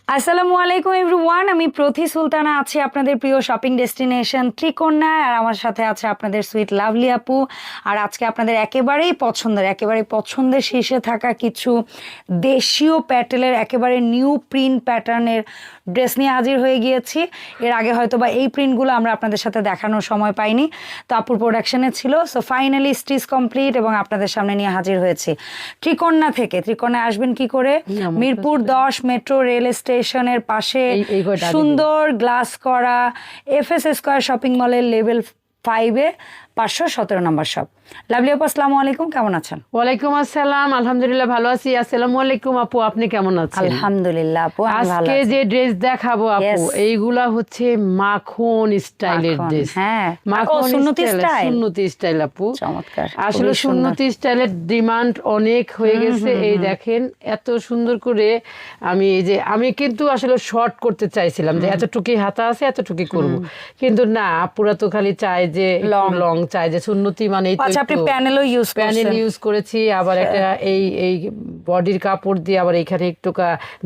আসসালামু আলাইকুম এভরিওয়ান, আমি প্রতি সুলতানা আছি আপনাদের প্রিয় শপিং ডেস্টিনেশন ত্রিকোণায়। আর আমার সাথে আছে আপনাদের সুইট লাভলি আপু। আর আজকে আপনাদের একেবারেই পছন্দের শীর্ষে থাকা কিছু দেশীয় প্যাটেলের একেবারে নিউ প্রিন্ট প্যাটার্নের ড্রেস নিয়ে হাজির হয়ে গিয়েছি। এর আগে হয়তো বা এই প্রিন্টগুলো আমরা আপনাদের সাথে দেখানোর সময় পাইনি, তো আপুর প্রোডাকশনে ছিল। সো ফাইনালি স্টিচ কমপ্লিট এবং আপনাদের সামনে নিয়ে হাজির হয়েছি ত্রিকোণা থেকে। ত্রিকোণায় আসবেন কি করে? মিরপুর 10 মেট্রো রেল স্টেশনের পাশে সুন্দর গ্লাস করা এফএস স্কয়ার শপিং মলের লেভেল 5-এ 517 নম্বর শপ। লাভলি আপু, আসসালামু আলাইকুম, কেমন আছেন? ওয়ালাইকুম আসসালাম, আলহামদুলিল্লাহ ভালো আছি। আসসালামু আলাইকুম আপু, আপনি কেমন আছেন? আলহামদুলিল্লাহ আপু, আজকে যে ড্রেস দেখাবো আপু, এইগুলা হচ্ছে মাখন স্টাইলের ড্রেস। হ্যাঁ, মাখন সুন্নতি স্টাইল। সুন্নতি স্টাইল আপু, চমৎকার। আসলে সুন্নতি স্টাইলের ডিমান্ড অনেক হয়ে গেছে। এই দেখেন এত সুন্দর করে আমি কিন্তু আসলে শর্ট করতে চাইছিলাম যে এতটুকুই হাতা আছে এতটুকুই করব, কিন্তু না আপুরা তো খালি চায় যে লং চায় যে সুন্নতি মানে আপনি প্যানেলও ইউজ করেছি। আবার একটা এই বডির কাপড় দিয়ে আবার এখানে একটু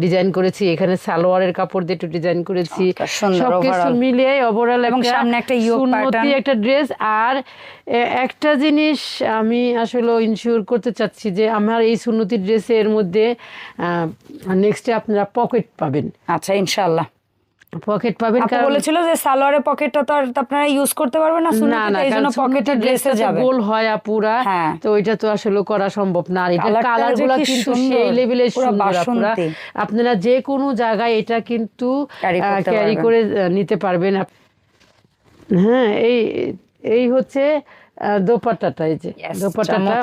ডিজাইন করেছি, এখানে সালোয়ারের কাপড় দিয়ে একটু ডিজাইন করেছি। সবকিছু মিলিয়ে ওভারঅল সুন্নতি একটা ড্রেস। আর একটা জিনিস আমি আসলে ইনশিওর করতে চাচ্ছি যে আমার এই সুন্নতি ড্রেসের মধ্যে নেক্সটে আপনারা পকেট পাবেন। আচ্ছা, ইনশাআল্লাহ পকেট পাবেন। কারণ বলেছিল যে সালোয়ারের পকেটটা তো আর আপনারা ইউজ করতে পারবেন না, সুন্নতিতে এইজন্য পকেটের ড্রেসে যাবে। গোল হয় আপুরা, তো ওইটা তো আসলে করা সম্ভব না। আর এটা কালারগুলো কিন্তু সেই লেভেলের সুন্দর আপুরা, আপনারা যে কোনো জায়গায় এটা কিন্তু ক্যারি করে নিতে পারবেন। হ্যাঁ, এই হচ্ছে দোপাট্টাটা। এই যে দোপাট্টাটা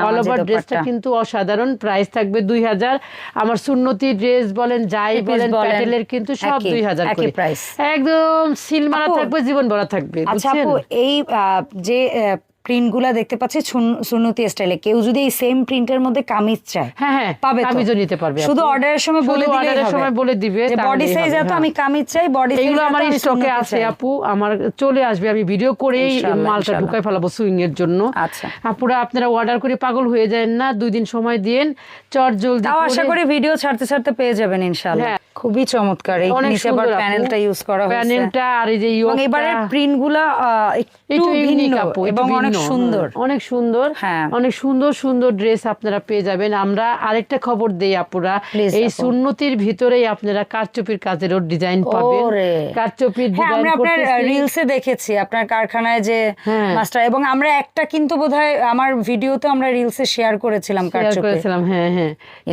অল ওভার ড্রেসটা কিন্তু অসাধারণ। প্রাইস থাকবে 2000। আমার সুন্নতি ড্রেস বলেন যাই বলেন প্যাটেলের কিন্তু সব 2000 করে প্রাইস, একদম সিল মারা থাকবে, জীবন ভরা থাকবে। আচ্ছা আপু, এই যে প্রিন্টগুলা দেখতে পাচ্ছি সুন্নতি স্টাইলে, কেউ যদি এই সেম প্রিন্টের মধ্যে কামিজ চায়, হ্যাঁ পাবে, কামিজও নিতে পারবে। শুধু অর্ডারের সময় বলে দিবে যে বডি সাইজ এত, আমি কামিজ চাই, বডি সাইজ। এগুলো আমার স্টকে আছে আপু, আমার চলে আসবে, আমি ভিডিও করেই মালটা ঢুকাই ফেলাবো সুইং এর জন্য। আচ্ছা আপুরা আপনারা অর্ডার করে পাগল হয়ে যায় না, 2 দিন সময় দিন, চট জলদি। তাও আশা করি ভিডিও ছাড়তে পেয়ে যাবেন ইনশাআল্লাহ। খুবই চমৎকার। এই নিচে আবার প্যানেলটা ইউজ করা হয়েছে, প্যানেলটা আর এই যে এবং এবারের প্রিন্টগুলা একটু ভিন্ন এবং অনেক সুন্দর, অনেক সুন্দর। হ্যাঁ, অনেক সুন্দর ড্রেস আপনারা পেয়ে যাবেন। আমরা আরেকটা খবর দেই আপুরা, এই সুন্নতির ভিতরেই আপনারা কারচুপির কাজেরও ডিজাইন পাবেন। কারচুপির ডিজাইন আমরা আপনার রিলসে দেখেছি আপনার কারখানায় যে মাস্টার, এবং আমরা একটা কিন্তু বোধহয় আমার ভিডিওতে আমরা রিলসে শেয়ার করেছিলাম। হ্যাঁ,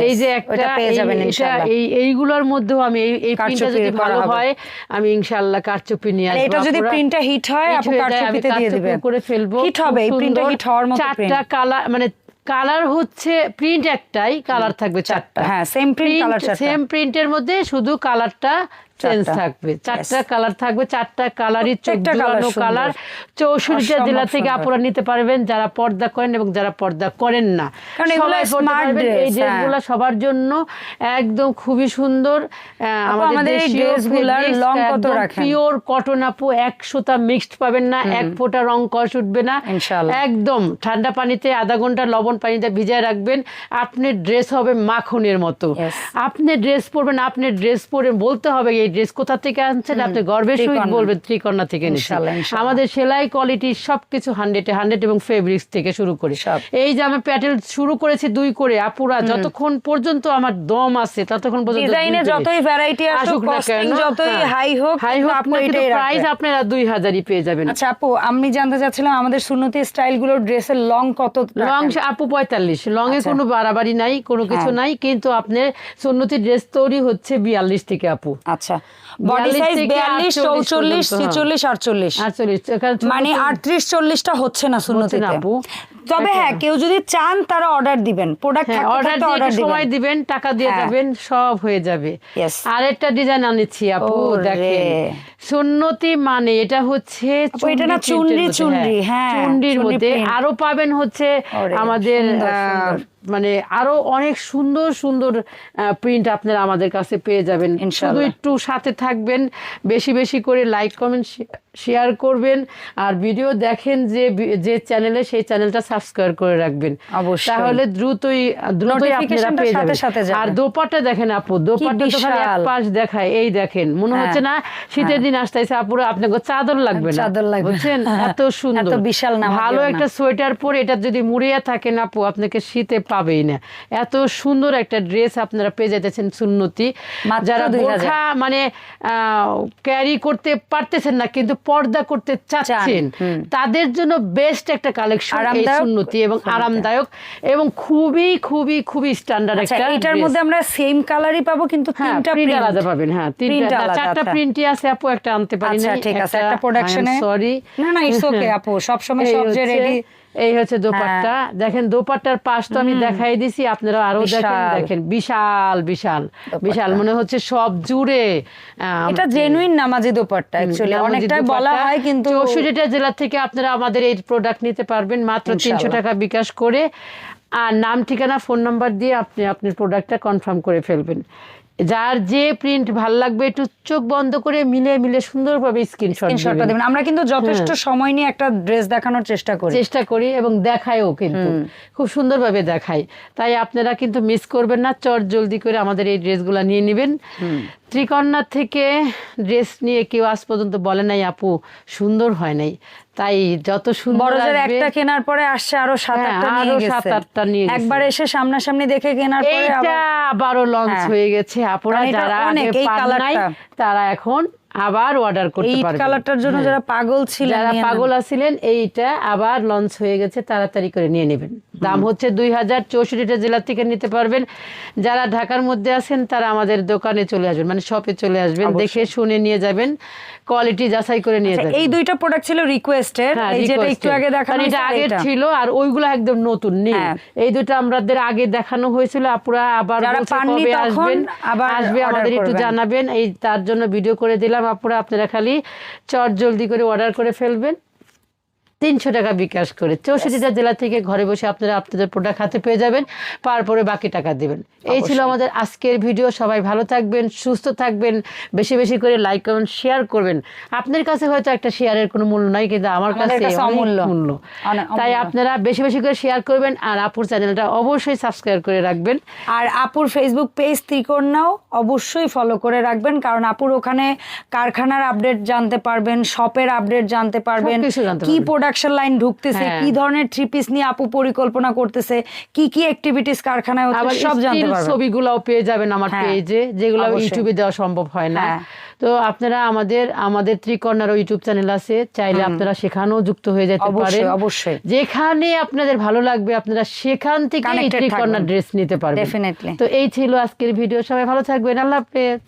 এই যে একটা পেয়ে যাবেন ইনশাআল্লাহ। এইগুলোর মধ্যেও আমি এই প্রিন্টটা যদি ভালো হয় আমি ইনশাআল্লাহ কারচুপি নিয়ে আসব। এটা যদি প্রিন্টটা হিট হয় আপু কারচুপিতে দিয়ে দিবেন, করে ফেলবো। হিট হবে, এই প্রিন্টটা হিট হওয়ার মতো। চারটা কালার, মানে কালার হচ্ছে প্রিন্ট একটাই, কালার থাকবে 4টা। হ্যাঁ, সেম প্রিন্ট কালার 4টা, সেম প্রিন্টের মধ্যে শুধু কালারটা চেঞ্জ থাকবে। 4টা কালার থাকবে, 4টা কালারই 14 কালার। 64টা জেলা থেকে আপনারা নিতে পারবেন, যারা পর্দা করেন এবং যারা পর্দা করেন না, সবাই পড়তে পারবেন। এই ড্রেসগুলো সবার জন্য একদম খুবই সুন্দর। আমাদের এই ড্রেসগুলোর লং কত রাখেন? পিওর কটন আপু, 1 সুতা মিক্সড পাবেন না, 1 ফোঁটা রং কষ উঠবে না ইনশাআল্লাহ। একদম ঠান্ডা পানিতে আধা ঘন্টা লবণ পানিতে ভিজায় রাখবেন, আপনার ড্রেস হবে মাখনের মতো। আপনি ড্রেস পরবেন, আপনি ড্রেস পরে বলতে হবে এই ড্রেস কোথা থেকে আনছেন, আপনি গর্বের সহিত বলবেন ত্রিকোণা থেকে নিয়েছি। আমাদের সেলাই কোয়ালিটি সবকিছু 100 এবং ফেব্রিক্স থেকে শুরু করে এই যে আমি প্যাটেল শুরু করেছি 2 করে আপুরা, যতক্ষণ পর্যন্ত আমার দম আছে ততক্ষণ পর্যন্ত ডিজাইনে যতই ভ্যারাইটি আসুক, কস্টিং যতই হাই হোক, প্রাইস আপনারা 2000ই পেয়ে যাবেন। আচ্ছা আপু, আমি জানতে চাচ্ছিলাম আমাদের সুন্নতি স্টাইলগুলোর ড্রেসের লং কত? লং আপু 45। লং এ কোনো বাড়াবাড়ি নাই, কোনো কিছু নাই, কিন্তু আপনার সুন্নতি ড্রেস তৈরি হচ্ছে 42 থেকে আপু। আচ্ছা, বডি সাইজ 42, 44, 46, 48, মানে 38, 40টা হচ্ছে না সুন্নতিতে আপু। তবে হ্যাঁ, কেউ যদি চান তারা অর্ডার দিবেন, প্রোডাক্ট অর্ডার সময় দিবেন, টাকা দিয়ে যাবেন, সব হয়ে যাবে। আরেকটা ডিজাইন আনেছি আপু, দেখেন সুন্নতি মানে এটা হচ্ছে চুনরির মধ্যে আরো পাবেন হচ্ছে আমাদের মানে আরো অনেক সুন্দর প্রিন্ট আপনারা আমাদের কাছে পেয়ে যাবেন। শুধু একটু সাথে থাকবেন, বেশি করে লাইক কমেন্ট শেয়ার করবেন, আর ভিডিও দেখেন যে চ্যানেলে, সেই চ্যানেলটা সাবস্ক্রাইব করে রাখবেন, অবশ্যই। তাহলে দ্রুতই আপনারা পেয়ে যাবেন। আর দোপাট্টা দেখেন আপু, দোপাট্টা তো খালি এক পাশ দেখায়, এই দেখেন মনে হচ্ছে না শীতের দিন আসতেছে আপুরা, আপনাকে চাদর লাগবে না, বুঝছেন? এত সুন্দর, বিশাল না, ভালো একটা সোয়েটার পরে এটা যদি মুড়িয়ে থাকেন আপু, আপনাকে শীতে পাবেই না। এত সুন্দর একটা ড্রেস আপনারা পেয়ে যেতেছেন সুন্নতি। যারা বোরখা মানে ক্যারি করতে পারতেছেন না কিন্তু পর্দা করতে চাচ্ছেন, তাদের জন্য বেস্ট একটা কালেকশন এই সুন্নতি, এবং আরামদায়ক এবং খুবই খুবই খুবই স্ট্যান্ডার্ড একটা। এটার মধ্যে আমরা সেম কালারই পাবো কিন্তু তিনটা প্রিন্ট আলাদা পাবেন। হ্যাঁ, তিনটা চারটা প্রিন্টই আছে আপু, একটা আনতে পারি না। ঠিক আছে, একটা প্রোডাকশনে সরি, না ইটস ওকে আপু, সব সময় সব যে রেডি। এই হচ্ছে দোপাট্টা, দেখেন দোপাট্টার পাশ তো আমি দেখাই দিছি, আপনারা আরো দেখেন বিশাল বিশাল বিশাল, মনে হচ্ছে সব জুড়ে। এটা জেনুইন নামাজি দোপাট্টা, অ্যাকচুয়ালি অনেকটাই বলা হয়, কিন্তু 64টা জেলা থেকে আপনারা আমাদের এই প্রোডাক্ট নিতে পারবেন মাত্র 300 টাকা বিকাশ করে, আর নাম ঠিকানা ফোন নাম্বার দিয়ে আপনি আপনার প্রোডাক্টটা কনফার্ম করে ফেলবেন। যার যে প্রিন্ট ভালো লাগবে একটু চোখ বন্ধ করে মিলে সুন্দরভাবে স্ক্রিনশট দিবেন। আমরা কিন্তু যথেষ্ট সময় নিয়ে একটা ড্রেস দেখানোর চেষ্টা করি এবং দেখায়ও, কিন্তু খুব সুন্দরভাবে দেখাই, তাই আপনারা কিন্তু মিস করবেন না, চট জলদি করে আমাদের এই ড্রেসগুলো নিয়ে নেবেন। ত্রিকন্যা থেকে ড্রেস নিয়ে কেউ আজ পর্যন্ত বলে নাই আপু সুন্দর হয় নাই, তাই যত সুন্দর একটা কেনার পরে আসছে আরো 7-8টা নিয়ে গেছে, একবার এসে সামনাসামনি দেখে কেনার পরে এটা আবারও লঞ্চ হয়ে গেছে। আপুরা যারা আগে পান নাই তারা এখন আবার অর্ডার করতে পারবেন। এই কালারটার জন্য যারা পাগল আছিলেন, এইটা আবার লঞ্চ হয়ে গেছে, তাড়াতাড়ি করে নিয়ে নেবেন। দাম হচ্ছে 2000, 64টা জেলা থেকে নিতে পারবেন। যারা ঢাকার মধ্যে আছেন তারা আমাদের দোকানে চলে আসবেন, মানে শপে চলে আসবেন, দেখে শুনে নিয়ে যাবেন, কোয়ালিটি যাচাই করে নিয়ে যাবেন। এই দুইটা প্রোডাক্ট ছিল রিকোয়েস্টেড, এই যেটা একটু আগে দেখানো হয়েছে, এটা আগে ছিল, আর ওইগুলো একদম নতুন নেই। এই দুটো আমাদের আগে দেখানো হয়েছিল, আপুরা আবার কবে আসবেন, আমাদের একটু জানাবেন, এই তার জন্য ভিডিও করে দিলাম। আপুরা আপনারা খালি চট জলদি করে অর্ডার করে ফেলবেন, 300 টাকা বিকাশ করে। 64টা জেলা থেকে ঘরে বসে আপনারা আপনাদের প্রোডাক্ট হাতে পেয়ে যাবেন, তারপরে বাকি টাকা দিবেন। এই ছিল আমাদের আজকের ভিডিও। সবাই ভালো থাকবেন, সুস্থ থাকবেন, বেশি বেশি করে লাইক কমেন্ট শেয়ার করবেন। আপনার কাছে হয়তো একটা শেয়ারের কোনো মূল্য নাই, কিন্তু আমার কাছে অমূল্য মূল্য, তাই আপনারা বেশি বেশি করে শেয়ার করবেন, আর আপুর চ্যানেলটা অবশ্যই সাবস্ক্রাইব করে রাখবেন, আর আপুর ফেসবুক পেজ ত্রিকন্যাও অবশ্যই ফলো করে রাখবেন, কারণ আপুর ওখানে কারখানার আপডেট জানতে পারবেন, শপের আপডেট জানতে পারবেন, কি প্রোডাকশন লাইন ঢুকতেছে, কি ধরনের থ্রি পিস নিয়ে আপু পরিকল্পনা করতেছে, কি কি অ্যাক্টিভিটিস কারখানায় হচ্ছে, সব জানতে পারবেন। ছবিগুলোও পেয়ে যাবেন আমার পেজে, যেগুলো ইউটিউবে দেওয়া সম্ভব হয় না। তো আপনারা আমাদের ত্রিকন্যার ইউটিউব চ্যানেল আছে, চাইলে আপনারা সেখানেও যুক্ত হয়ে যেতে পারেন। অবশ্যই যেখানে আপনাদের ভালো লাগবে আপনারা সেখান থেকে ত্রিকন্যার ড্রেস নিতে পারবেন। ডেফিনেটলি। তো এই ছিল আজকের ভিডিও, সবাই ভালো থাকবেন, আল্লাহ হাফেজ।